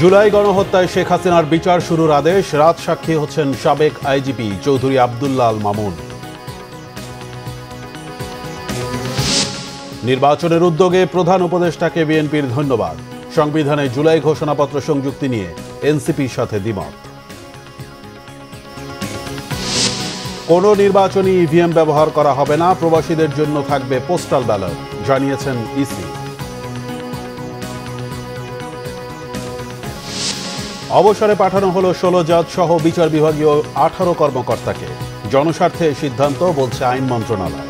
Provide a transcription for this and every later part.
জুলাই গণহত্যায় শেখ হাসিনার বিচার শুরুর আদেশ, রাজসাক্ষী হচ্ছেন সাবেক আইজিপি চৌধুরী আব্দুল্লাহ আল মামুন। নির্বাচনের উদ্যোগে প্রধান উপদেষ্টাকে বিএনপির ধন্যবাদ। সংবিধানে জুলাই ঘোষণাপত্র সংযুক্তি নিয়ে এনসিপির সাথে দ্বিমত। কোনো নির্বাচনী ইভিএম ব্যবহার করা হবে না, প্রবাসীদের জন্য থাকবে পোস্টাল ব্যালট, জানিয়েছেন ইসি। অবসরে পাঠানো হলো 16 জাজ সহ বিচার বিভাগীয় 18 কর্মকর্তাকে। জনস্বার্থে সিদ্ধান্ত, বলছে আইন মন্ত্রণালয়।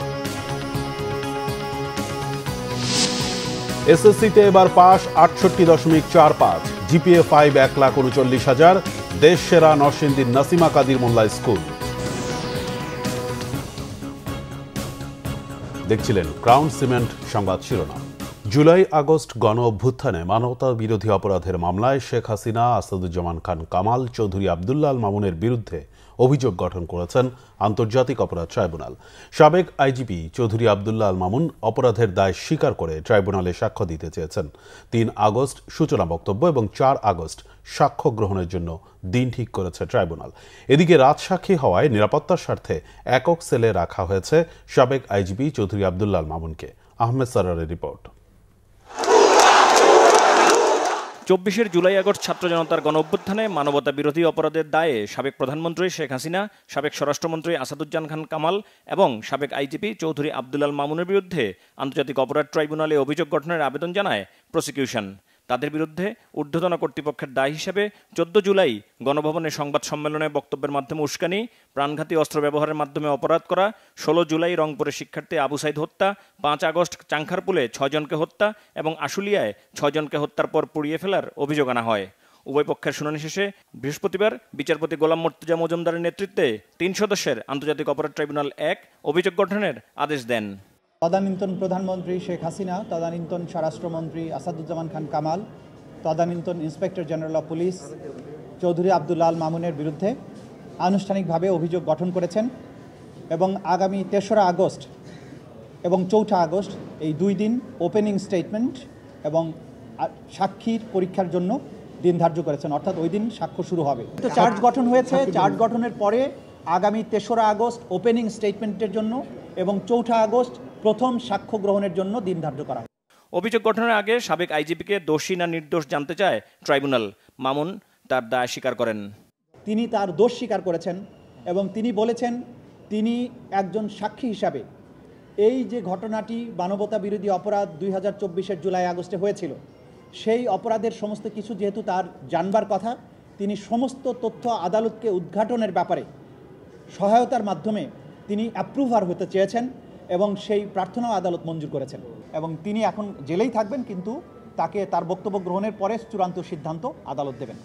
এসএসসিতে এবার পাস 68.45, জিপিএ 5 1,39,000। দেশ সেরা নরসিংদীর নাসিমা কাদির মোল্লা স্কুল। দেখছিলেন ক্রাউন সিমেন্ট সংবাদ শিরোনাম। জুলাই আগস্ট গণ অভ্যুত্থানে মানবতা বিরোধী অপরাধের মামলায় শেখ হাসিনা, আসাদুজ্জামান খান কামাল, চৌধুরী আব্দুল্লাহ আল মামুনের বিরুদ্ধে অভিযোগ গঠন করেছেন আন্তর্জাতিক অপরাধ ট্রাইব্যুনাল। সাবেক আইজিপি চৌধুরী আব্দুল্লাহ আল মামুন অপরাধের দায় স্বীকার করে ট্রাইব্যুনালে সাক্ষ্য দিতে চেয়েছেন। 3 আগস্ট সূচনা বক্তব্য এবং 4 আগস্ট সাক্ষ্য গ্রহণের জন্য দিন ঠিক করেছে ট্রাইব্যুনাল। এদিকে রাজসাক্ষী হওয়ায় নিরাপত্তার স্বার্থে একক সেলে রাখা হয়েছে সাবেক আইজিপি চৌধুরী আব্দুল্লাহ আল মামুনকে। আহমেদ সারারের রিপোর্ট। 24 জুলাই আগস্ট ছাত্র জনতার গণ অভ্যুত্থানে মানবতা বিরোধী অপরাধের দায়ে সাবেক প্রধানমন্ত্রী শেখ হাসিনা, সাবেক স্বরাষ্ট্রমন্ত্রী আসাদুজ্জামান খান কামাল এবং সাবেক আইজিপি চৌধুরী আব্দুল্লাহ আল মামুনের বিরুদ্ধে আন্তর্জাতিক অপরাধ ট্রাইব্যুনালে অভিযোগ গঠনের আবেদন জানায় প্রসিকিউশন। তাদের বিরুদ্ধে ঊর্ধ্বতন কর্তৃপক্ষের দায় হিসেবে 14 জুলাই গণভবনে সংবাদ সম্মেলনে বক্তব্যের মাধ্যমে উস্কানি, প্রাণঘাতী অস্ত্র ব্যবহারের মাধ্যমে অপরাধ করা, 16 জুলাই রংপুরে শিক্ষার্থী আবু সাইদ হত্যা, 5 আগস্ট চাংখারপুলে 6 জনকে হত্যা এবং আশুলিয়ায় 6 জনকে হত্যার পর পুড়িয়ে ফেলার অভিযোগ আনা হয়। উভয় পক্ষের শুনানি শেষে বৃহস্পতিবার বিচারপতি গোলাম মর্তুজা মজুমদারের নেতৃত্বে 3 সদস্যের আন্তর্জাতিক অপরাধ ট্রাইব্যুনাল 1 অভিযোগ গঠনের আদেশ দেন। তদানীন্তন প্রধানমন্ত্রী শেখ হাসিনা, তদানীন্তন স্বরাষ্ট্রমন্ত্রী আসাদুজ্জামান খান কামাল, তদানীন্তন inspector general of police Chowdhury Abdullah Al মামুনের বিরুদ্ধে আনুষ্ঠানিকভাবে অভিযোগ গঠন করেছেন এবং আগামী 3রা আগস্ট এবং 4ঠা আগস্ট এই 2 দিন ওপেনিং স্টেটমেন্ট এবং সাক্ষীর পরীক্ষার জন্য দিন ধার্য করেছেন, অর্থাৎ ওই দিন সাক্ষ্য শুরু হবে। তো চার্জ গঠন হয়েছে, চার্জ গঠনের পরে আগামী 3রা আগস্ট ওপেনিং স্টেটমেন্টের জন্য এবং 4ঠা আগস্ট প্রথম সাক্ষ্য গ্রহণের জন্য দিন ধার্য করা হয়। অভিযোগ গঠনের আগে সাবেক আইজিপিকে দোষী না নির্দোষ জানতে চায় ট্রাইব্যুনাল। মামুন তার দায় স্বীকার করেন। তিনি তার দোষ স্বীকার করেছেন এবং তিনি বলেছেন তিনি একজন সাক্ষী হিসাবে এই যে ঘটনাটি মানবতা বিরোধী অপরাধ 2024 জুলাই আগস্টে হয়েছিল, সেই অপরাধের সমস্ত কিছু যেহেতু তার জানবার কথা, তিনি সমস্ত তথ্য আদালতকে উদ্ঘাটনের ব্যাপারে সহায়তার মাধ্যমে তিনি অ্যাপ্রুভার হতে চেয়েছেন এবং সেই প্রার্থনাও আদালত মঞ্জুর করেছেন এবং তিনি এখন জেলেই থাকবেন, কিন্তু তাকে তার বক্তব্য গ্রহণের পরে চূড়ান্ত সিদ্ধান্ত আদালত দেবেন।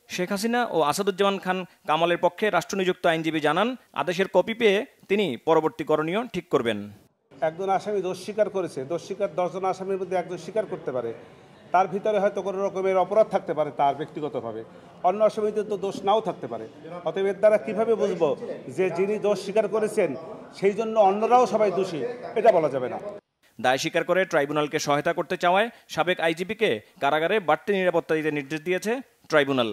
শেখ হাসিনা ও আসাদুজ্জামান খান কামালের পক্ষে রাষ্ট্রনিযুক্ত আইনজীবী জানান, আদেশের কপি পেয়ে তিনি পরবর্তী করণীয় ঠিক করবেন। একজন আসামি দোষ স্বীকার করেছে, দোষ স্বীকার 10 জন আসামির মধ্যে একজন স্বীকার করতে পারে, তার ভিতরে হয়তো কোনো রকমের অপরাধ থাকতে পারে তার ব্যক্তিগতভাবে, অন্য আসামিদের তো দোষ নাও থাকতে পারে। অতএব এর দ্বারা কীভাবে বুঝবো যে যিনি দোষ স্বীকার করেছেন সেই জন্য অন্যরাও সবাই দোষী, এটা বলা যাবে না। দায় স্বীকার করে ট্রাইব্যুনালকে সহায়তা করতে চাওয়ায় সাবেক আইজিপিকে কারাগারে বাড়তি নিরাপত্তা দিতে নির্দেশ দিয়েছে ট্রাইব্যুনাল।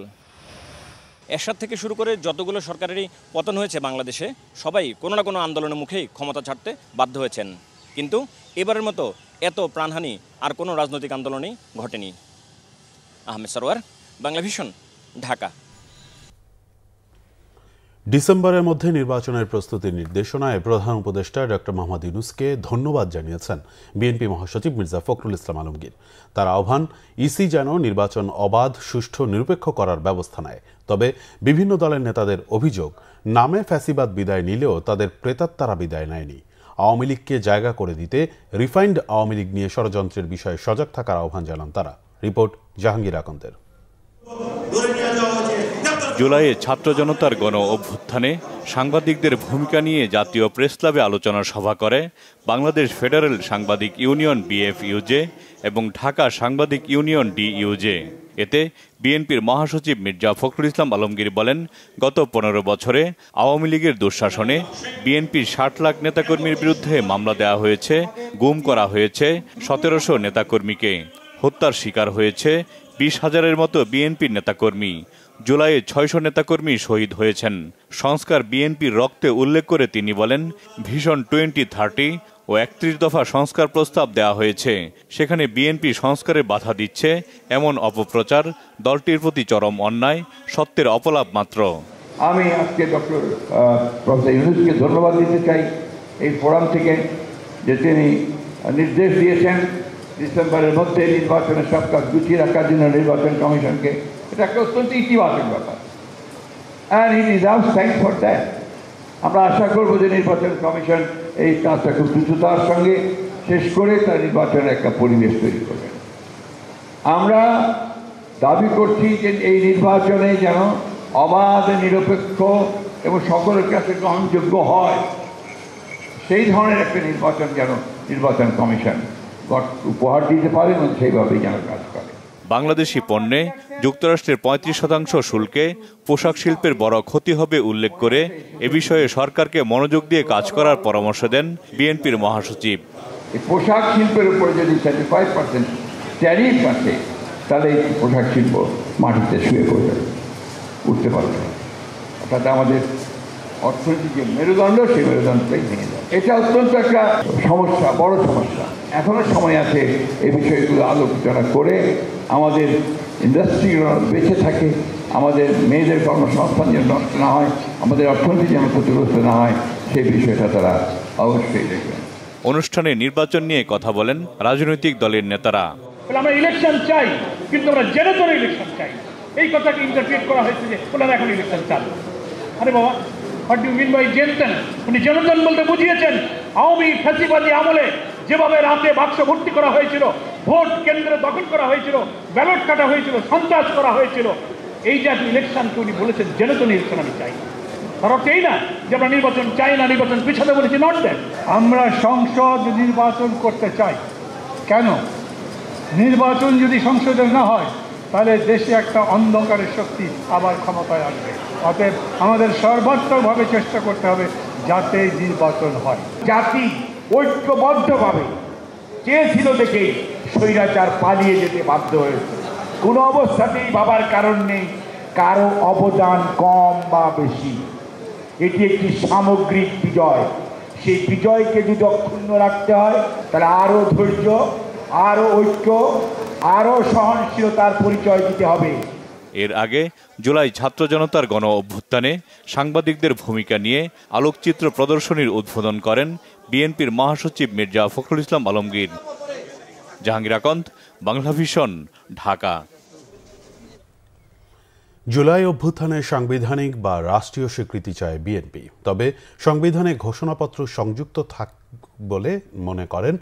এরশাদ থেকে শুরু করে যতগুলো সরকারেরই পতন হয়েছে বাংলাদেশে, সবাই কোনো না কোনো আন্দোলনের মুখেই ক্ষমতা ছাড়তে বাধ্য হয়েছেন, কিন্তু এবারের মতো এত প্রাণহানি আর কোনো রাজনৈতিক আন্দোলনেই ঘটেনি। আহমেদ সরওয়ার, বাংলা ভিশন, ঢাকা। ডিসেম্বরের মধ্যে নির্বাচনের প্রস্তুতির নির্দেশনায় প্রধান উপদেষ্টা ডক্টর মোহাম্মদ ইউনূসকে ধন্যবাদ জানিয়েছেন বিএনপি মহাসচিব মির্জা ফখরুল ইসলাম আলমগীর। তার আহ্বান, ইসি যেন নির্বাচন অবাধ, সুষ্ঠু, নিরপেক্ষ করার ব্যবস্থা নেয়। তবে বিভিন্ন দলের নেতাদের অভিযোগ, নামে ফ্যাসিবাদ বিদায় নিলেও তাদের প্রেতাত্মারা বিদায় নেয়নি। আওয়ামী লীগকে জায়গা করে দিতে রিফাইন্ড আওয়ামী লীগ নিয়ে ষড়যন্ত্রের বিষয়ে সজাগ থাকার আহ্বান জানান তারা। রিপোর্ট জাহাঙ্গীর আকন্দের। জুলাইয়ে ছাত্র জনতার গণ অভ্যুত্থানে সাংবাদিকদের ভূমিকা নিয়ে জাতীয় প্রেস ক্লাবে আলোচনা সভা করে বাংলাদেশ ফেডারেল সাংবাদিক ইউনিয়ন বিএফইউজে এবং ঢাকা সাংবাদিক ইউনিয়ন ডিইউজে। এতে বিএনপির মহাসচিব মির্জা ফখরুল ইসলাম আলমগীর বলেন, গত 15 বছরে আওয়ামী লীগের দুঃশাসনে বিএনপির 60 লাখ নেতাকর্মীর বিরুদ্ধে মামলা দেওয়া হয়েছে, গুম করা হয়েছে 1700 নেতাকর্মীকে, হত্যার শিকার হয়েছে 20,000-এর মতো বিএনপির নেতাকর্মী। জুলাইয়ে 600 নেতাকর্মী শহীদ হয়েছেন। সংস্কার বিএনপির রক্তে উল্লেখ করে তিনি বলেন, ভিশন 2030 ও 31 দফা সংস্কার প্রস্তাব দেওয়া হয়েছে। সেখানে বিএনপি সংস্কারে বাধা দিচ্ছে এমন অপপ্রচার দলটির প্রতি চরম অন্যায়, সত্যের অপলাপ মাত্র। আমি আজকে প্রফেসর ইউনূসকে ধন্যবাদ দিতে চাই এই ফোরাম থেকে, যে তিনি নির্দেশ দিয়েছেন ডিসেম্বরের মধ্যে নির্বাচনের সব কাজ গুছিয়ে রাখার জন্য নির্বাচন কমিশনকে। এটা একটা অত্যন্ত ইতিবাচক ব্যাপার, and he deserves thanks for that. আমরা আশা করব যে নির্বাচন কমিশন এই কাজটা খুব দ্রুততার সঙ্গে শেষ করে তার নির্বাচনের একটা পরিবেশ তৈরি করবেন। আমরা দাবি করছি যে এই নির্বাচনে যেন অবাধ, নিরপেক্ষ এবং সকলের কাছে গ্রহণযোগ্য হয়, সেই ধরনের একটা নির্বাচন যেন নির্বাচন কমিশন উপহার দিতে পারে এবং সেইভাবেই যেন কাজ করে। বাংলাদেশি পণ্যে যুক্তরাষ্ট্রের 35% শুল্কে পোশাক শিল্পের বড় ক্ষতি হবে উল্লেখ করে এ বিষয়ে সরকারকে মনোযোগ দিয়ে কাজ করার পরামর্শ দেন বিএনপির মহাসচিব। পোশাক শিল্পের উপরে যদি 35% ট্যারিফ আছে, তাহলে এই পোশাক শিল্প মাটিতে শুয়ে পড়বে, উঠতে পারবে না। অর্থাৎ আমাদের অর্থনৈতিক যে মেরুদণ্ড, সেই মেরুদণ্ডটাই ভেঙে যাবে। এটা অত্যন্ত একটা সমস্যা, বড় সমস্যা। এখনো সময় আছে এই বিষয়গুলো আলোচনা করে আমাদের ইন্ডাস্ট্রিগুলো বেঁচে থাকে, আমাদের মেয়েদের কর্মসংস্থান যেন নষ্ট না হয়, আমাদের অর্থনীতি যেন ক্ষতিগ্রস্ত না হয়, সেই বিষয়টা তারা অবশ্যই দেখবেন। অনুষ্ঠানে নির্বাচন নিয়ে কথা বলেন রাজনৈতিক দলের নেতারা। আমরা ইলেকশন চাই, কিন্তু আমরা জেনুইন ইলেকশন চাই। এই কথাকে ইন্টারপ্রিট করা হয়েছে যে ওনারা এখন ইলেকশন চান। আরে বাবা, what do mean by genuine? উনি জনগণ বলতে বুঝিয়েছেন আওয়ামী ফ্যাসিবাদী আমলে যেভাবে রাতে বাক্স ভর্তি করা হয়েছিল, ভোট কেন্দ্র দখল করা হয়েছিল, ব্যালট কাটা হয়েছিল, সন্ত্রাস করা হয়েছিল, এই জাতীয় ইলেকশনকে উনি বলেছেন জেনুইন ইলেকশন আমি চাই। তার অর্থ এই না যে আমরা নির্বাচন চাই না, নির্বাচন পিছাতে বলেছি, নট দ্যাট। আমরা সংসদ নির্বাচন করতে চাই। কেন? নির্বাচন যদি সংসদে না হয়, তাহলে দেশে একটা অন্ধকারের শক্তি আবার ক্ষমতায় আসবে। অতএব আমাদের সর্বাত্মকভাবে চেষ্টা করতে হবে যাতে নির্বাচন হয়। জাতি ঐক্যবদ্ধভাবে চেয়েছিল দেখে স্বৈরাচার পালিয়ে যেতে বাধ্য হয়েছে। কোনো অবস্থাতেই ভাবার কারণ নেই কারো অবদান কম বা বেশি। এটি একটি সামগ্রিক বিজয়। সেই বিজয়কে যদি অক্ষুণ্ণ রাখতে হয়, তাহলে আরও ধৈর্য, আরও ঐক্য, আরও সহনশীলতার পরিচয় দিতে হবে। এর আগে জুলাই ছাত্র জনতার গণ অভ্যুত্থানে সাংবাদিকদের ভূমিকা নিয়ে আলোকচিত্র প্রদর্শনীর উদ্বোধন করেন বিএনপির মহাসচিব মির্জা ফখরুল ইসলাম আলমগীর। জাহাঙ্গীর আকন্দ, বাংলা ভিশন, ঢাকা। জুলাই অভ্যুত্থানে সাংবিধানিক বা রাষ্ট্রীয় স্বীকৃতি চায় বিএনপি, তবে সংবিধানে ঘোষণাপত্র সংযুক্ত থাক বলে মনে করেন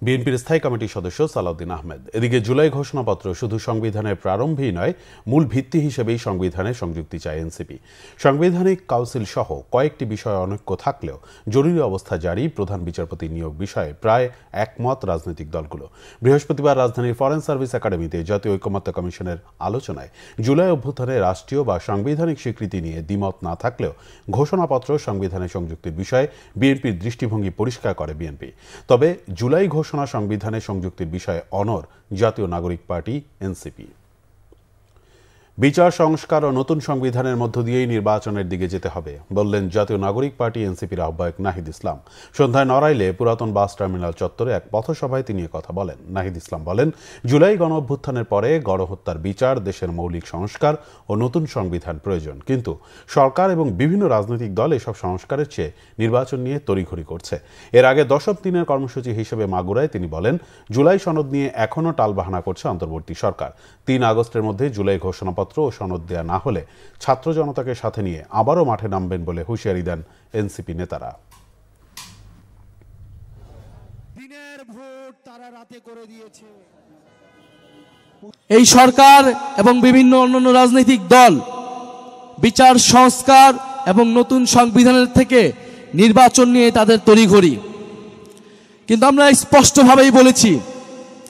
বিএনপির স্থায়ী কমিটির সদস্য সালাউদ্দিন আহমেদ। এদিকে জুলাই ঘোষণাপত্র শুধু সংবিধানের প্রারম্ভই নয়, মূল ভিত্তি হিসেবেই সংবিধানে সংযুক্তি চায় এনসিপি। সাংবিধানিক কাউন্সিল সহ কয়েকটি বিষয়ে অনৈক্য থাকলেও জরুরি অবস্থা জারি, প্রধান বিচারপতি নিয়োগ বিষয়ে প্রায় একমত রাজনৈতিক দলগুলো। বৃহস্পতিবার রাজধানীর ফরেন সার্ভিস একাডেমিতে জাতীয় ঐকমত্য কমিশনের আলোচনায় জুলাই অভ্যুত্থানে রাষ্ট্রীয় বা সাংবিধানিক স্বীকৃতি নিয়ে দ্বিমত না থাকলেও ঘোষণাপত্র সংবিধানে সংযুক্তির বিষয়ে বিএনপির দৃষ্টিভঙ্গি পরিষ্কার করে বিএনপি। তবে জুলাই সংবিধানে সংযুক্তির বিষয়ে অনড় জাতীয় নাগরিক পার্টি এনসিপি। বিচার সংস্কার ও নতুন সংবিধানের মধ্য দিয়েই নির্বাচনের দিকে যেতে হবে বললেন জাতীয় নাগরিক পার্টি এনসিপির আহ্বায়ক নাহিদ ইসলাম। সন্ধ্যায় নড়াইলে পুরাতন বাস টার্মিনাল চত্বরে এক পথসভায় তিনি কথা বলেন। নাহিদ ইসলাম বলেন, জুলাই গণ অভ্যুত্থানের পরে গণহত্যার বিচার, দেশের মৌলিক সংস্কার ও নতুন সংবিধান প্রয়োজন, কিন্তু সরকার এবং বিভিন্ন রাজনৈতিক দল এসব সংস্কারের চেয়ে নির্বাচন নিয়ে তড়িঘড়ি করছে। এর আগে 10ম দিনের কর্মসূচি হিসেবে মাগুরায় তিনি বলেন, জুলাই সনদ নিয়ে এখনও টালবাহানা করছে অন্তর্বর্তী সরকার। 3 আগস্টের মধ্যে জুলাই ঘোষণাপত্র ও সনদ দেয়া না হলে ছাত্র জনতাকে সাথে নিয়ে আবারও মাঠে নামবেন বলে হুঁশিয়ারি দেন এনসিপি নেতারা। দিনের ভোট তারা রাতে করে দিয়েছে। এই সরকার এবং বিভিন্ন অন্যান্য রাজনৈতিক দল বিচার সংস্কার এবং নতুন সংবিধানের থেকে নির্বাচন নিয়ে তাদের তড়িঘড়ি, কিন্তু আমরা স্পষ্টভাবেই বলেছি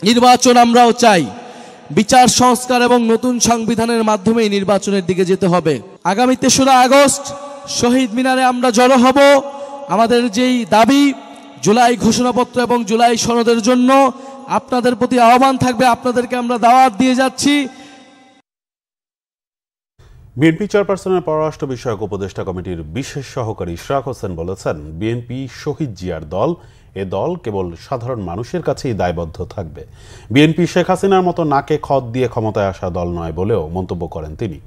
নির্বাচন আমরাও চাই। বিচার সংস্কার এবং নতুন সংবিধানের মাধ্যমে নির্বাচনের দিকে যেতে হবে। আগামী 3রা আগস্ট শহীদ মিনারে আমরা জড়ো হব। আমাদের যেই দাবি জুলাই ঘোষণাপত্র এবং জুলাই সনদের জন্য আপনাদের প্রতি আহ্বান থাকবে, আপনাদেরকে আমরা দাওয়াত দিয়ে যাচ্ছি। বিএনপি চেয়ারপারসনের পররাষ্ট্র বিষয়ক উপদেষ্টা কমিটির বিশেষ সহকারী ইশরাক হোসেন বলেছেন, বিএনপি শহীদ জিয়ার দল, এ দল কেবল সাধারণ মানুষের কাছেই দায়বদ্ধ থাকবে। বিএনপি শেখ হাসিনার মতো নাকে খত দিয়ে ক্ষমতায় আসা দল নয় বলেও মন্তব্য করেন তিনি।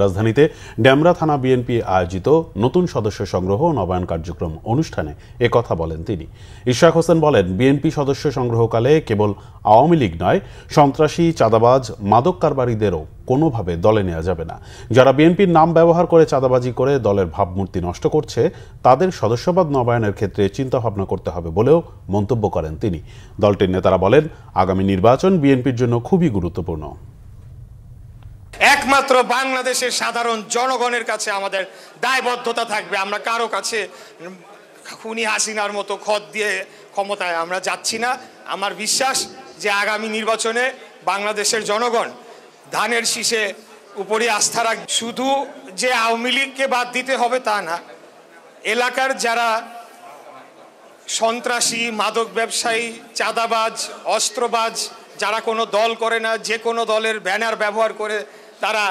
রাজধানীতে ডেমরা থানা বিএনপি আয়োজিত নতুন সদস্য সংগ্রহ ও নবায়ন কার্যক্রম অনুষ্ঠানে একথা বলেন তিনি। ইশরাক হোসেন বলেন, বিএনপি সদস্য সংগ্রহকালে কেবল আওয়ামী লীগ নয়, সন্ত্রাসী, চাঁদাবাজ, মাদক কারবারিদেরও কোনোভাবে দলে নেওয়া যাবে না। যারা বিএনপির নাম ব্যবহার করে চাঁদাবাজি করে দলের ভাবমূর্তি নষ্ট করছে, তাদের সদস্যপদ নবায়নের ক্ষেত্রে চিন্তাভাবনা করতে হবে বলেও মন্তব্য করেন তিনি। দলটির নেতারা বলেন, আগামী নির্বাচন বিএনপির জন্য খুবই গুরুত্বপূর্ণ। একমাত্র বাংলাদেশের সাধারণ জনগণের কাছে আমাদের দায়বদ্ধতা থাকবে। আমরা কারো কাছে খুনি হাসিনার মতো খত দিয়ে ক্ষমতায় আমরা যাচ্ছি না। আমার বিশ্বাস যে আগামী নির্বাচনে বাংলাদেশের জনগণ ধানের শীষে উপরই আস্থা রাখ। শুধু যে আওয়ামী লীগকে বাদ দিতে হবে তা না, এলাকার যারা সন্ত্রাসী, মাদক ব্যবসায়ী, চাঁদাবাজ, অস্ত্রবাজ, যারা কোনো দল করে না, যে কোনো দলের ব্যানার ব্যবহার করে তারা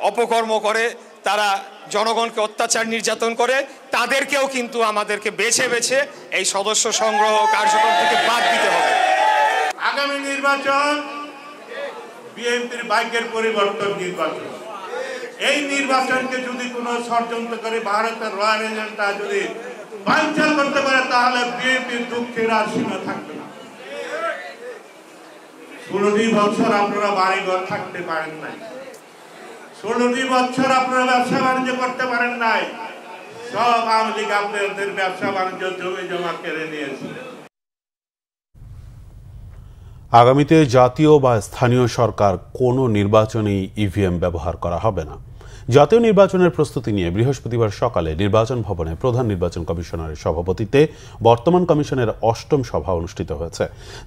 অপকর্ম করে, তারা জনগণকে অত্যাচার নির্যাতন করে, তাদেরকেও কিন্তু আমাদেরকে বেছে বেছে এই সদস্য সংগ্রহ কার্যক্রম থেকে বাদ দিতে হবে। আগামী নির্বাচন বিএনপির ভাগ্যের পরিবর্তন নির্বাচন। এই নির্বাচনকে যদি কোনো ষড়যন্ত্র করে ভারতের রয়্যাল এজেন্টরা যদি বানচাল করতে পারে, তাহলে বিএনপির দুঃখের আর সীমা থাকবে না। 16টি বছর আপনারা বাড়িঘর থাকতে পারেন নাই, 16টি বছর আপনারা ব্যবসা বাণিজ্য করতে পারেন নাই। সব আওয়ামী লীগ আপনাদের ব্যবসা বাণিজ্য জমি জমা কেড়ে নিয়েছে। আগামীতে জাতীয় বা স্থানীয় সরকার কোনো নির্বাচনেই ইভিএম ব্যবহার করা হবে না। জাতীয় নির্বাচনের প্রস্তুতি নিয়ে বৃহস্পতিবার সকালে নির্বাচন ভবনে প্রধান নির্বাচন কমিশনারের সভাপতিত্বে বর্তমান কমিশনের 8ম সভা অনুষ্ঠিত হয়েছে।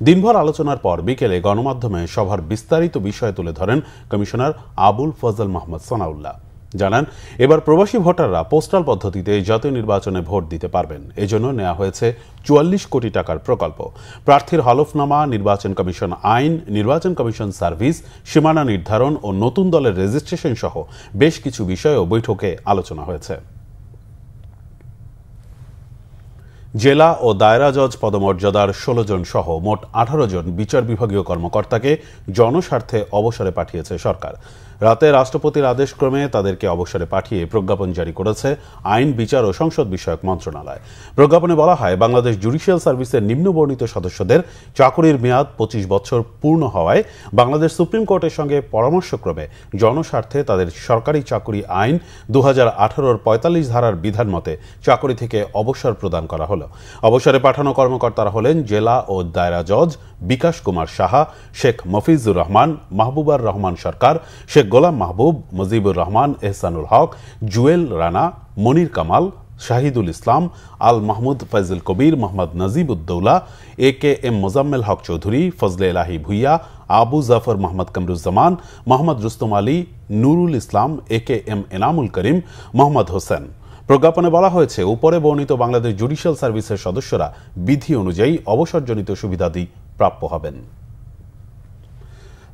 দিনভর আলোচনার পর বিকেলে গণমাধ্যমে সভার বিস্তারিত বিষয় তুলে ধরেন কমিশনার আবুল ফজল মাহমুদ সানাউল্লাহ। জানান, এবার প্রবাসী ভোটাররা পোস্টাল পদ্ধতিতে জাতীয় নির্বাচনে ভোট দিতে পারবেন। এজন্য নেওয়া হয়েছে 44 কোটি টাকার প্রকল্প। প্রার্থীর হলফনামা, নির্বাচন কমিশন আইন, নির্বাচন কমিশন সার্ভিস, সীমানা নির্ধারণ ও নতুন দলের রেজিস্ট্রেশন সহ বেশ কিছু বিষয়েও বৈঠকে আলোচনা হয়েছে। জেলা ও দায়রা জজ পদমর্যাদার 16 জন সহ মোট 18 জন বিচার বিভাগীয় কর্মকর্তাকে জনস্বার্থে অবসরে পাঠিয়েছে সরকার। রাতে রাষ্ট্রপতির আদেশক্রমে তাদেরকে অবসরে পাঠিয়ে প্রজ্ঞাপন জারি করেছে আইন, বিচার ও সংসদ বিষয়ক মন্ত্রণালয়। প্রজ্ঞাপনে বলা হয়, বাংলাদেশ জুডিশিয়াল সার্ভিসের নিম্নবর্ণিত সদস্যদের চাকরির মেয়াদ 25 বছর পূর্ণ হওয়ায় বাংলাদেশ সুপ্রিম কোর্টের সঙ্গে পরামর্শক্রমে জনস্বার্থে তাদের সরকারি চাকরি আইন 2018-র 45 ধারার বিধান মতে চাকরি থেকে অবসর প্রদান করা হলো। অবসরে পাঠানো কর্মকর্তারা হলেন জেলা ও দায়রা জজ বিকাশ কুমার সাহা, শেখ মফিজুর রহমান, মাহবুবার রহমান সরকার, শেখ গোলাম মাহবুব, মুজিবুর রহমান, এহসানুল হক, জুয়েল রানা, মনির কামাল, শাহিদুল ইসলাম, আল মাহমুদ ফয়জুল কবির, মোহাম্মদ নাজিবুদ্দৌলা, AKM মোজাম্মেল হক চৌধুরী, ফজলে এলাহি ভুইয়া, আবু জাফর মোহাম্মদ কামরুজ্জামান, মোহাম্মদ রুস্তম আলী, নুরুল ইসলাম, AKM এনামুল করিম, মোহাম্মদ হোসেন। প্রজ্ঞাপনে বলা হয়েছে, উপরে বর্ণিত বাংলাদেশ জুডিশিয়াল সার্ভিসের সদস্যরা বিধি অনুযায়ী অবসরজনিত সুবিধাদি প্রাপ্য হবেন।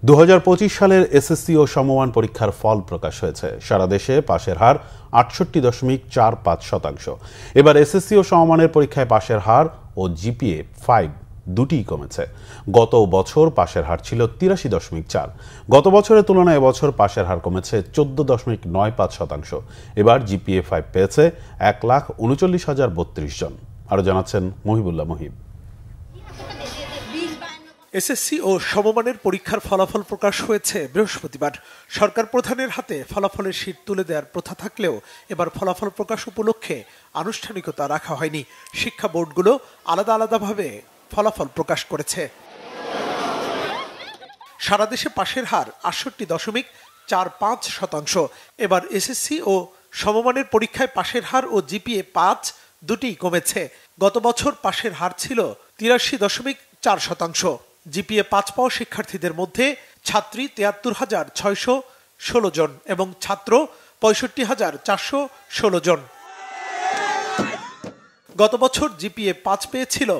2025 সালের SSC ও সমমান পরীক্ষার ফল প্রকাশ হয়েছে। সারা দেশে পাশের হার 68.45%। এবার SSC ও সমমানের পরীক্ষায় পাশের হার ও GPA 5 দুটিই কমেছে। গত বছর পাশের হার ছিল 83.4। গত বছরের তুলনায় এবছর পাশের হার কমেছে 14.95%। এবার GPA 5 পেয়েছে 1,39,032 জন। আরো জানাচ্ছেন মহিবুল্লাহ মহিব। এসএসসি ও সমমানের পরীক্ষার ফলাফল প্রকাশ হয়েছে বৃহস্পতিবার। সরকার প্রধানের হাতে ফলাফলের শীট তুলে দেওয়ার প্রথা থাকলেও এবার ফলাফল প্রকাশ উপলক্ষে আনুষ্ঠানিকতা রাখা হয়নি। শিক্ষা বোর্ডগুলো আলাদা আলাদাভাবে ফলাফল প্রকাশ করেছে। সারা দেশে পাশের হার 68.45%। এবার এসএসসি ও সমমানের পরীক্ষায় পাশের হার ও GPA 5 দুটিই কমেছে। গত বছর পাশের হার ছিল 83.4%। GPA 5 পাওয়া শিক্ষার্থীদের মধ্যে ছাত্রী 73,616 জন এবং ছাত্র 65,416 জন। গত বছর GPA 5 পেয়েছিল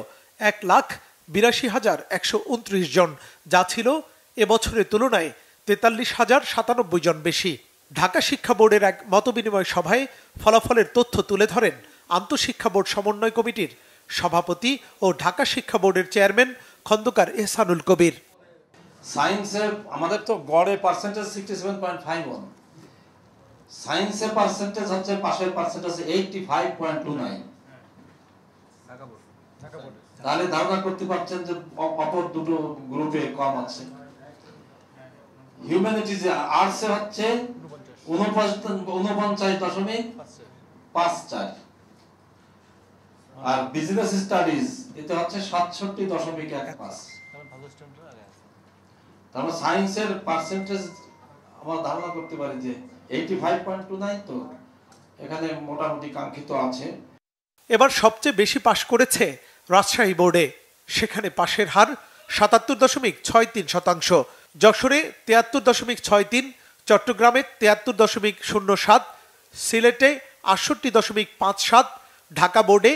82,129 জন, যা ছিল এবছরের তুলনায় 43,097 জন বেশি। ঢাকা শিক্ষা বোর্ডের এক মতবিনিময় সভায় ফলাফলের তথ্য তুলে ধরেন আন্তঃশিক্ষা বোর্ড সমন্বয় কমিটির সভাপতি ও ঢাকা শিক্ষা বোর্ডের চেয়ারম্যান খন্দকার এহসানুল কবির। সায়েন্সে আমাদের তো গড়ে পার্সেন্টেজ 67.51, সায়েন্সের পার্সেন্টেজ হচ্ছে পাশের পার্সেন্টেজ 85.29। তাহলে ধারণা করতে পারছেন যে অপর দুটো গ্রুপে কম আছে। হিউম্যানিটিজ আর্টসে হচ্ছে 49.54 আর বিজনেস স্টাডিজ এতে হচ্ছে 67.15। তারপর সায়েন্সের পার্সেন্টেজ আমরা ধারণা করতে পারি যে 85.29, তো এখানে মোটামুটি কাঙ্ক্ষিত আছে। এবার সবচেয়ে বেশি পাশ করেছে রাজশাহী বোর্ডে, সেখানে পাশের হার 77.63%, যশোরে 73.63, চট্টগ্রামে 73.07, সিলেটে 68.57, ঢাকা বোর্ডে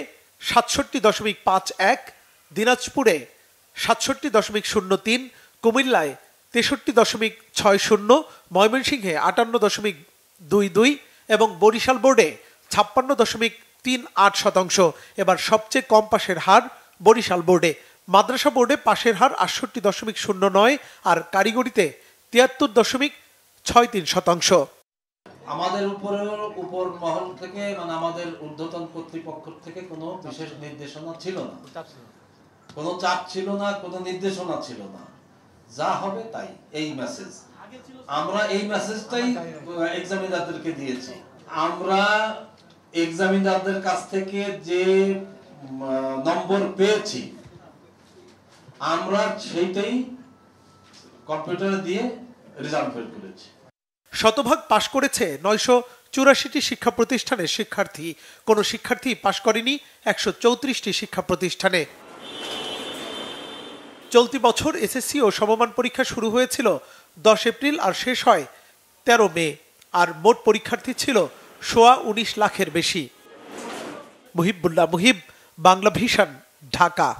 67.51, দিনাজপুরে 67.03, কুমিল্লায় 63.60, ময়মনসিংহে 58.22 এবং বরিশাল বোর্ডে 56.38%। এবার সবচেয়ে কম পাশের হার বরিশাল বোর্ডে। মাদ্রাসা বোর্ডে পাশের হার 68.09 আর কারিগরিতে 73.63%। আমাদের উপর মহল থেকে মানে আমাদের ঊর্ধ্বতন কর্তৃপক্ষ থেকে কোনো বিশেষ নির্দেশনা ছিল না, কোনো চাপ ছিল না, কোনো নির্দেশনা ছিল না, যা হবে তাই। এই মেসেজ আমরা এই মেসেজটাই এক্সামিনারদেরকে দিয়েছি। আমরা এক্সামিনারদের কাছ থেকে যে নম্বর পেয়েছি আমরা সেইটাই কম্পিউটারে দিয়ে রেজাল্ট বের করেছি। শতভাগ পাশ করেছে 984টি শিক্ষা প্রতিষ্ঠানের শিক্ষার্থী, কোনো শিক্ষার্থী পাশ করেনি 134টি শিক্ষা প্রতিষ্ঠানে। চলতি বছর এসএসসি ও সমমান পরীক্ষা শুরু হয়েছিল 10 এপ্রিল আর শেষ হয় 13 মে, আর মোট পরীক্ষার্থী ছিল 19 লাখের বেশি। মুহিবুল্লাহ মুহিব, বাংলা ভিশন, ঢাকা।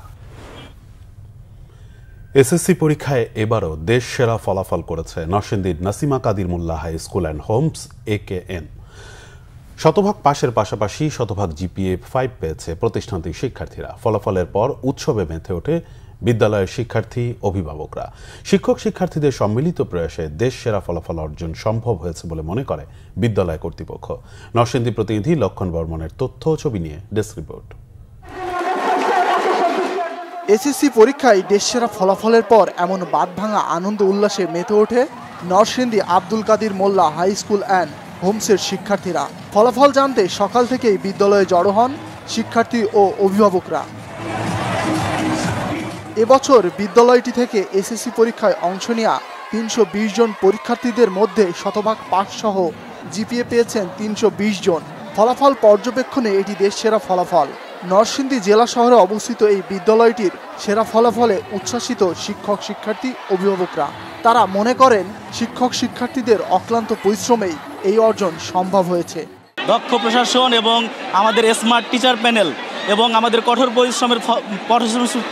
এসএসসি পরীক্ষায় এবারও দেশ সেরা ফলাফল করেছে নরসিংদীর Nasima Kadir Molla high school and homes AKN। শতভাগ পাশের পাশাপাশি শতভাগ GPA 5 পেয়েছে প্রতিষ্ঠানটির শিক্ষার্থীরা। ফলাফলের পর উৎসবে মেতে ওঠে বিদ্যালয়ের শিক্ষার্থী, অভিভাবকরা। শিক্ষক শিক্ষার্থীদের সম্মিলিত প্রয়াসে দেশ সেরা ফলাফল অর্জন সম্ভব হয়েছে বলে মনে করে বিদ্যালয় কর্তৃপক্ষ। নরসিংদী প্রতিনিধি লক্ষণ বর্মনের তথ্য ও ছবি নিয়ে ডেস্ক রিপোর্ট। এসএসসি পরীক্ষায় দেশসেরা ফলাফলের পর এমন বাঁধভাঙা আনন্দ উল্লাসে মেতে ওঠে Narsingdi Abdul Kadir Molla high school and হোমসের শিক্ষার্থীরা। ফলাফল জানতে সকাল থেকেই বিদ্যালয়ে জড়ো হন শিক্ষার্থী ও অভিভাবকরা। এবছর বিদ্যালয়টি থেকে এসএসসি পরীক্ষায় অংশ নেওয়া 320 জন পরীক্ষার্থীদের মধ্যে শতভাগ পাস সহ জিপিএ পেয়েছেন 320 জন। ফলাফল পর্যবেক্ষণে এটি দেশ সেরা ফলাফল। নরসিংদী জেলা শহরে অবস্থিত এই বিদ্যালয়টির সেরা ফলাফলে উচ্ছ্বাসিত শিক্ষক শিক্ষার্থী, অভিভাবকরা। তারা মনে করেন শিক্ষক শিক্ষার্থীদের অক্লান্ত পরিশ্রমেই এই অর্জন সম্ভব হয়েছে। দক্ষ প্রশাসন এবং আমাদের স্মার্ট টিচার প্যানেল এবং আমাদের কঠোর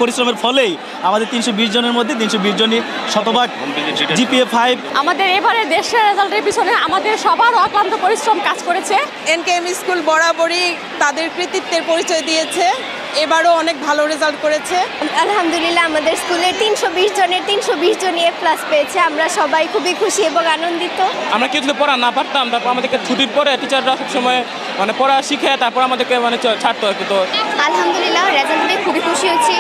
পরিশ্রমের ফলেই আমাদের 320 জনের মধ্যে 320 জনই শতভাগ GPA 5। আমাদের এবারে দেশের রেজাল্টের পিছনে আমাদের সবার অক্লান্ত পরিশ্রম কাজ করেছে। NKM স্কুল বরাবরই তাদের কৃতিত্বের পরিচয় দিয়েছে, এবারও অনেক ভালো রেজাল্ট করেছে। আলহামদুলিল্লাহ আমাদের স্কুলে 320 জনের 320 জন A+ পেয়েছে। আমরা সবাই খুবই খুশি এবং আনন্দিত। আমরা কিছু পড়া না পারতাম, তারপর আমাদেরকে ছুটির পরে টিচাররা সবসময় মানে পড়া শিখে তারপর আমাদেরকে মানে ছাড়তো আর কি। তো আলহামদুলিল্লাহ রেজাল্টে খুবই খুশি হয়েছি।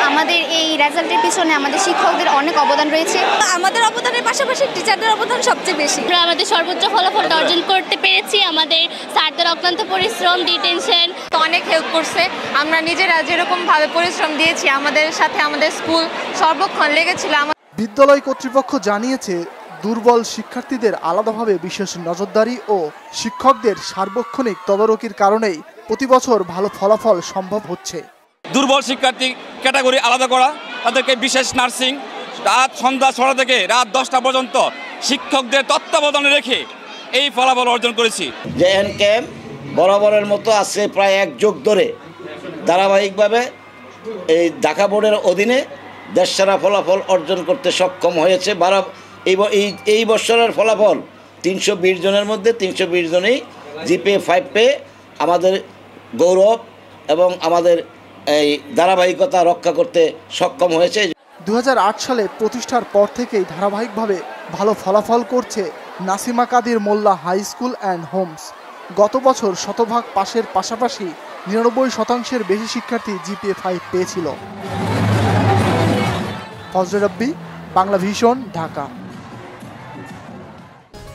আমাদের এই রেজাল্টের পিছনে আমাদের শিক্ষকদের অনেক অবদান রয়েছে। আমাদের অবদানের পাশাপাশি টিচারদের অবদান সবচেয়ে বেশি। আমরা আমাদের সর্বোচ্চ ফলাফল অর্জন করতে পেরেছি। আমাদের স্যারদের অক্লান্ত পরিশ্রম, ডিটেনশন অনেক হেল্প করছে। আমরা নিজেরা যেরকমভাবে পরিশ্রম দিয়েছি আমাদের সাথে আমাদের স্কুল সর্বক্ষণ লেগেছিল। বিদ্যালয় কর্তৃপক্ষ জানিয়েছে দুর্বল শিক্ষার্থীদের আলাদাভাবে বিশেষ নজরদারি ও শিক্ষকদের সার্বক্ষণিক তদারকির কারণেই প্রতি বছর ভালো ফলাফল সম্ভব হচ্ছে। দুর্বল শিক্ষার্থী ক্যাটাগরি আলাদা করা, তাদেরকে বিশেষ নার্সিং, রাত সন্ধ্যা 6টা থেকে রাত 10টা পর্যন্ত শিক্ষকদের তত্ত্বাবধানে রেখে এই ফলাফল অর্জন করেছি। যে NKM বরাবরের মতো আছে প্রায় 1 যুগ ধরে ধারাবাহিকভাবে এই ঢাকা বোর্ডের অধীনে দেশসেরা ফলাফল অর্জন করতে সক্ষম হয়েছে। এই বছরের ফলাফল 320 জনের মধ্যে 320 জনেই জিপিএ 5 পেয়ে আমাদের গৌরব এবং আমাদের এই ধারাবাহিকতা রক্ষা করতে সক্ষম হয়েছে। 2008 সালে প্রতিষ্ঠার পর থেকেই ধারাবাহিকভাবে ভালো ফলাফল করছে Nasima Kadir Molla high school and Holmes. গত বছর শতভাগ পাশের পাশাপাশি 99% বেশি শিক্ষার্থী জিপিএ 5 পেয়েছিল। ফজলে রাব্বি, বাংলা ভিশন, ঢাকা।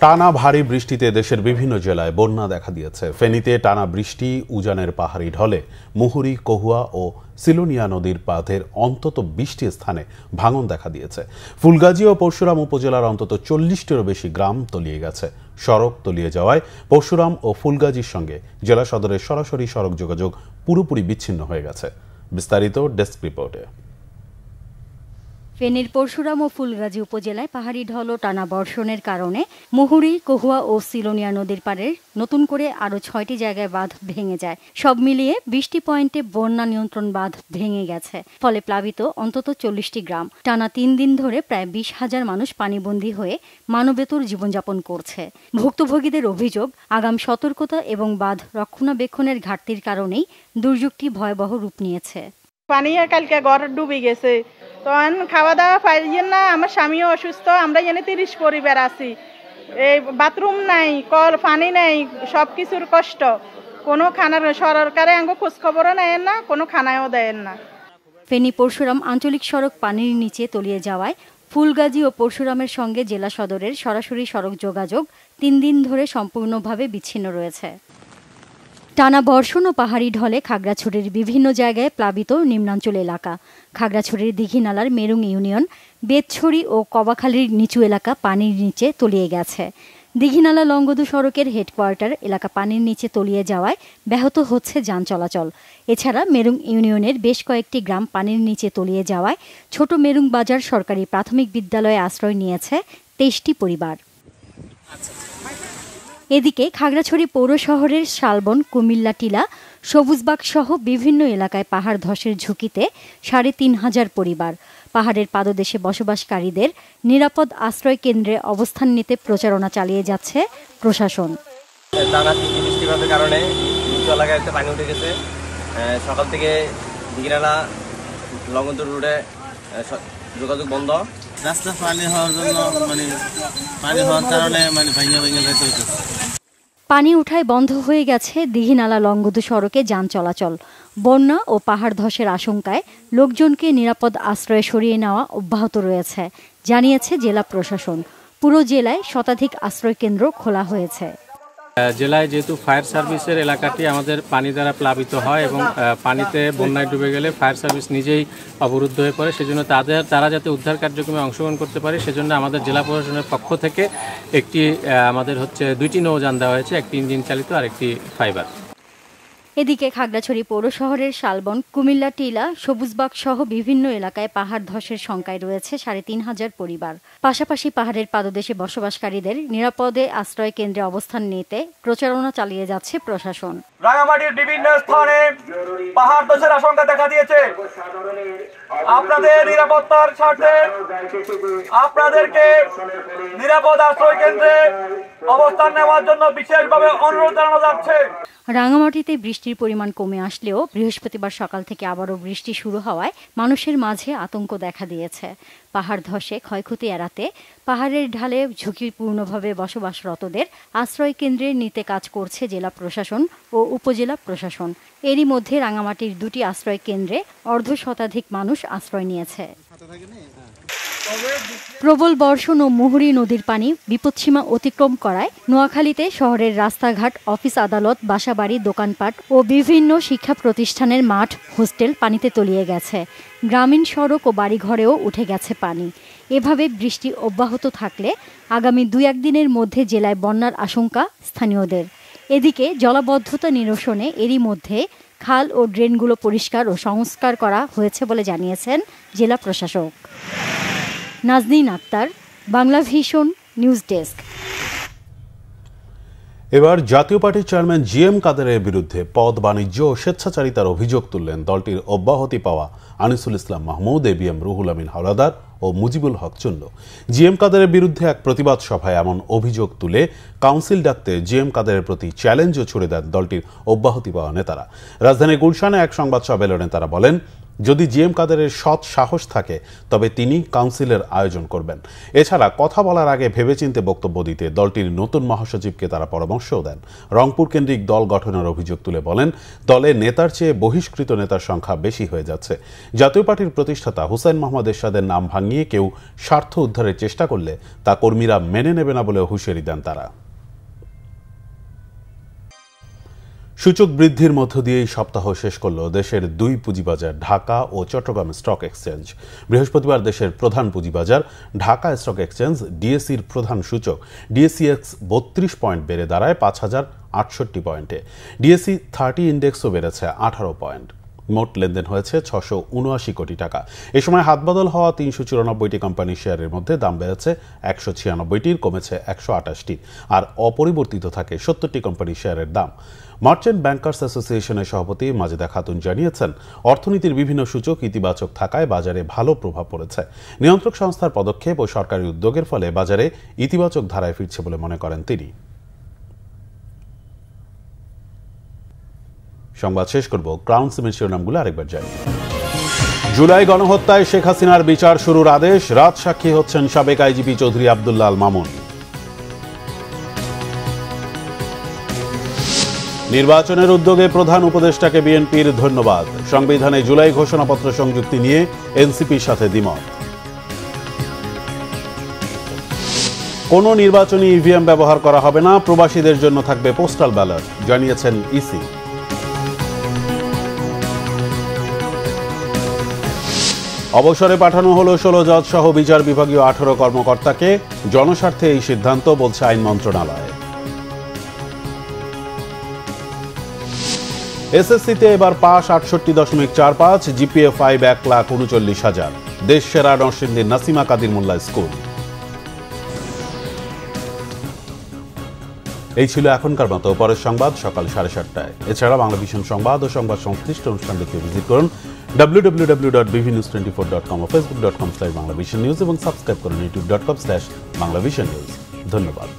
টানা ভারী বৃষ্টিতে দেশের বিভিন্ন জেলায় বন্যা দেখা দিয়েছে। ফেনীতে টানা বৃষ্টি উজানের পাহাড়ি ঢলে মুহুরী, কহুয়া ও সিলোনিয়া নদীর বাঁধের অন্তত 20টি স্থানে ভাঙন দেখা দিয়েছে। ফুলগাজী ও পরশুরাম উপজেলার অন্তত 40টিরও বেশি গ্রাম তলিয়ে গেছে। সড়ক তলিয়ে যাওয়ায় পরশুরাম ও ফুলগাজীর সঙ্গে জেলা সদরের সরাসরি সড়ক যোগাযোগ পুরোপুরি বিচ্ছিন্ন হয়ে গেছে। বিস্তারিত ডেস্ক রিপোর্টে। ফেনীর পরশুরাম ও ফুলগাজী উপজেলায় পাহাড়ি ঢল ও টানা বর্ষণের কারণে মুহুরী, কহুয়া ও সিলোনিয়া নদীর পাড়ের নতুন করে আরও 6টি জায়গায় বাঁধ ভেঙে যায়। সব মিলিয়ে 20টি পয়েন্টে বন্যা নিয়ন্ত্রণ বাঁধ ভেঙে গেছে। ফলে প্লাবিত অন্তত 40টি গ্রাম। টানা 3 দিন ধরে প্রায় 20,000 মানুষ পানিবন্দী হয়ে মানবেতর জীবনযাপন করছে। ভুক্তভোগীদের অভিযোগ, আগাম সতর্কতা এবং বাঁধ রক্ষণাবেক্ষণের ঘাটতির কারণেই দুর্যোগটি ভয়াবহ রূপ নিয়েছে। পানি কালকে ঘর ডুবে গেছে, তখন খাওয়া দাওয়া পাইয়েন না। আমার স্বামীও অসুস্থ, আমরা এনে 30 পরিবার আছি। এই বাথরুম নাই, কল পানি নাই, সব কিছুর কষ্ট। কোনো খানার সরকারে আঙ্গ খোঁজ খবরও নেয় না, কোনো খানায়ও দেন না। ফেনী পরশুরাম আঞ্চলিক সড়ক পানির নিচে তলিয়ে যাওয়ায় ফুলগাজী ও পরশুরামের সঙ্গে জেলা সদরের সরাসরি সড়ক যোগাযোগ 3 দিন ধরে সম্পূর্ণভাবে বিচ্ছিন্ন রয়েছে। টানা বর্ষণ ও পাহাড়ি ঢলে খাগড়াছড়ির বিভিন্ন জায়গায় প্লাবিত নিম্নাঞ্চল এলাকা। খাগড়াছড়ির দিঘিনালার মেরুং ইউনিয়ন, বেতছড়ি ও কবাখালীর নিচু এলাকা পানির নিচে তলিয়ে গেছে। দিঘিনালা লংগদু সড়কের হেডকোয়ার্টার এলাকা পানির নিচে তলিয়ে যাওয়ায় ব্যাহত হচ্ছে যান চলাচল। এছাড়া মেরুং ইউনিয়নের বেশ কয়েকটি গ্রাম পানির নিচে তলিয়ে যাওয়ায় ছোট মেরুং বাজার সরকারি প্রাথমিক বিদ্যালয়ে আশ্রয় নিয়েছে 23টি পরিবার। এদিকে খাগড়াছড়ি পৌর শহরের শালবন, কুমিল্লা টিলা, সবুজবাগ সহ বিভিন্ন এলাকায় পাহাড় ধসের ঝুঁকিতে 3,500 পরিবার। পাহাড়ের পাদদেশে বসবাসকারীদের নিরাপদ আশ্রয় কেন্দ্রে অবস্থান নিতে প্রচারণা চালিয়ে যাচ্ছে প্রশাসন। টানা বৃষ্টিপাতের কারণে নিচু এলাকায় পানি উঠে গেছে। সকাল থেকে দিঘিনালা লংগদু রোডে যোগাযোগ বন্ধ। রাস্তা পানি হওয়ার জন্য পানি হওয়ার কারণে ভেঙে যেতে হচ্ছে। পানি উঠায় বন্ধ হয়ে গেছে দিঘিনালা লংগদু সড়কে যান চলাচল। বন্যা ও পাহাড় ধসের আশঙ্কায় লোকজনকে নিরাপদ আশ্রয়ে সরিয়ে নেওয়া অব্যাহত রয়েছে, জানিয়েছে জেলা প্রশাসন। পুরো জেলায় শতাধিক আশ্রয় কেন্দ্র খোলা হয়েছে। জেলায় যেহেতু ফায়ার সার্ভিসের এলাকাটি আমাদের পানি দ্বারা প্লাবিত হয় এবং পানিতে বন্যায় ডুবে গেলে ফায়ার সার্ভিস নিজেই অবরুদ্ধ হয়ে পড়ে, সেজন্য তারা যাতে উদ্ধার কার্যক্রমে অংশগ্রহণ করতে পারে সেজন্য আমাদের জেলা প্রশাসনের পক্ষ থেকে আমাদের 2টি নৌযান দেওয়া হয়েছে, একটি ইঞ্জিন চালিত আর একটি ফাইবার। এদিকে খাগড়াছড়ি পৌর শহরের শালবন, কুমিল্লা টিলা, সবুজবাগ সহ বিভিন্ন এলাকায় পাহাড় ধসের শঙ্কায় রয়েছে 3,500 পরিবার। পাশাপাশি পাহাড়ের পাদদেশে বসবাসকারীদের নিরাপদে আশ্রয় কেন্দ্রে অবস্থান নিতে প্রচারণা চালিয়ে যাচ্ছে প্রশাসন। রাঙামাটির বিভিন্ন স্থানে পাহাড় ধসের আশঙ্কা দেখা দিয়েছে। আপনাদের নিরাপত্তার স্বার্থে আপনাদেরকে নিরাপদ আশ্রয় কেন্দ্রে অবস্থান নেওয়ার জন্য বিশেষভাবে অনুরোধ জানানো যাচ্ছে। রাঙামাটিতে বৃষ্টির পরিমাণ কমে আসলেও বৃহস্পতিবার সকাল থেকে আবারও বৃষ্টি শুরু হওয়ায় মানুষের মাঝে আতঙ্ক দেখা দিয়েছে। পাহাড় ধসে ক্ষয়ক্ষতি এড়াতে পাহাড়ের ঢালে ঝুঁকিপূর্ণভাবে বসবাসরতদের আশ্রয় কেন্দ্রে নিতে কাজ করছে জেলা প্রশাসন ও উপজেলা প্রশাসন। এরই মধ্যে রাঙামাটির 2টি আশ্রয় কেন্দ্রে 1/2 মানুষ আশ্রয় নিয়েছে। প্রবল বর্ষণ ও মুহুরী নদীর পানি বিপদসীমা অতিক্রম করায় নোয়াখালীতে শহরের রাস্তাঘাট, অফিস আদালত, বাসাবাড়ি, দোকানপাট ও বিভিন্ন শিক্ষা প্রতিষ্ঠানের মাঠ, হোস্টেল পানিতে তলিয়ে গেছে। গ্রামীণ সড়ক ও বাড়িঘরেও উঠে গেছে পানি। এভাবে বৃষ্টি অব্যাহত থাকলে আগামী 2-1 দিনের মধ্যে জেলায় বন্যার আশঙ্কা স্থানীয়দের। এদিকে জলাবদ্ধতা নিরসনে এরই মধ্যে খাল ও ড্রেনগুলো পরিষ্কার ও সংস্কার করা হয়েছে বলে জানিয়েছেন জেলা প্রশাসক। Nazneen Akhter, Bangla vision, news desk. এবার জাতীয় পার্টির চেয়ারম্যান জিএম কাদেরের বিরুদ্ধে পদ বাণিজ্য ও স্বেচ্ছাচারিতার অভিযোগ তুললেন দলটির অব্যাহতি পাওয়া আনিসুল ইসলাম মাহমুদ, এবিএম রুহুল আমিন হাওলাদার ও মুজিবুল হক চুন্নু। জিএম কাদেরের বিরুদ্ধে এক প্রতিবাদ সভায় এমন অভিযোগ তুলে কাউন্সিল ডাকতে জিএম কাদেরের প্রতি চ্যালেঞ্জও ছুড়ে দেন দলটির অব্যাহতি পাওয়া নেতারা। রাজধানীর গুলশানে এক সংবাদ সম্মেলনে তারা বলেন, যদি জিএম কাদেরের সৎ সাহস থাকে তবে তিনি কাউন্সিলের আয়োজন করবেন। এছাড়া কথা বলার আগে ভেবেচিন্তে বক্তব্য দিতে দলটির নতুন মহাসচিবকে তারা পরামর্শও দেন। রংপুর কেন্দ্রিক দল গঠনের অভিযোগ তুলে বলেন, দলে নেতার চেয়ে বহিষ্কৃত নেতার সংখ্যা বেশি হয়ে যাচ্ছে। জাতীয় পার্টির প্রতিষ্ঠাতা হুসাইন মোহাম্মদ এরশাদের নাম ভাঙিয়ে কেউ স্বার্থ উদ্ধারের চেষ্টা করলে তা কর্মীরা মেনে নেবে না বলে হুঁশিয়ারি দেন তারা। সূচক বৃদ্ধির মধ্য দিয়েই সপ্তাহ শেষ করল দেশের দুই পুঁজিবাজার ঢাকা ও চট্টগ্রাম স্টক এক্সচেঞ্জ। বৃহস্পতিবার দেশের প্রধান পুঁজিবাজার ঢাকা স্টক এক্সচেঞ্জ ডিএসির প্রধান সূচক ডিএসিএক্স 32 পয়েন্ট বেড়ে দাঁড়ায় 5068 পয়েন্টে। ডিএসি 30 ইন্ডেক্সও বেড়েছে 18 পয়েন্ট। মোট লেনদেন হয়েছে 679 কোটি টাকা। এ সময় হাতবদল হওয়া 394টি কোম্পানির শেয়ারের মধ্যে দাম বেড়েছে 196টির, কমেছে 128টির, আর অপরিবর্তিত থাকে 70টি কোম্পানির শেয়ারের দাম। মার্চেন্ট ব্যাংকার্স অ্যাসোসিয়েশনের সভাপতি মাজেদা খাতুন জানিয়েছেন, অর্থনীতির বিভিন্ন সূচক ইতিবাচক থাকায় বাজারে ভালো প্রভাব পড়েছে। নিয়ন্ত্রক সংস্থার পদক্ষেপ ও সরকারি উদ্যোগের ফলে বাজারে ইতিবাচক ধারায় ফিরছে বলে মনে করেন তিনি। সংবাদ শেষ করব ক্রাউন সিমেন্ট শিরোনামগুলো আরেকবার জানি। জুলাই গণহত্যায় শেখ হাসিনার বিচার শুরুর আদেশ, রাত সাক্ষী হচ্ছেন সাবেক আইজিপি চৌধুরী আব্দুল্লাহ আল মামুন। নির্বাচনের উদ্যোগে প্রধান উপদেষ্টাকে বিএনপির ধন্যবাদ। সংবিধানে জুলাই ঘোষণাপত্র সংযুক্তি নিয়ে এনসিপির সাথে দ্বিমত। কোনো নির্বাচনী ইভিএম ব্যবহার করা হবে না, প্রবাসীদের জন্য থাকবে পোস্টাল ব্যালট, জানিয়েছেন ইসি। অবসরে পাঠানো হলো 16 জজ সহ বিচার বিভাগীয় 18 কর্মকর্তাকে। জনস্বার্থে এই সিদ্ধান্ত, বলছে আইন মন্ত্রণালয়। এসএসসিতে এবার পাস 68.45, জিপিএ 5 1,39,000। দেশ সেরা নরসিংদীর নাসিমা কাদির মোল্লা স্কুল। এই ছিল এখনকার মতো। পরের সংবাদ সকাল 7:30টায়। এছাড়া বাংলা ভিশন সংবাদ ও সংবাদ সংশ্লিষ্ট অনুষ্ঠান দেখতে ভিজিট করুন www.bvnews24.com ও facebook.com/banglavisionnews এবং সাবস্ক্রাইব করুন youtube.com/banglavisionnews। ধন্যবাদ।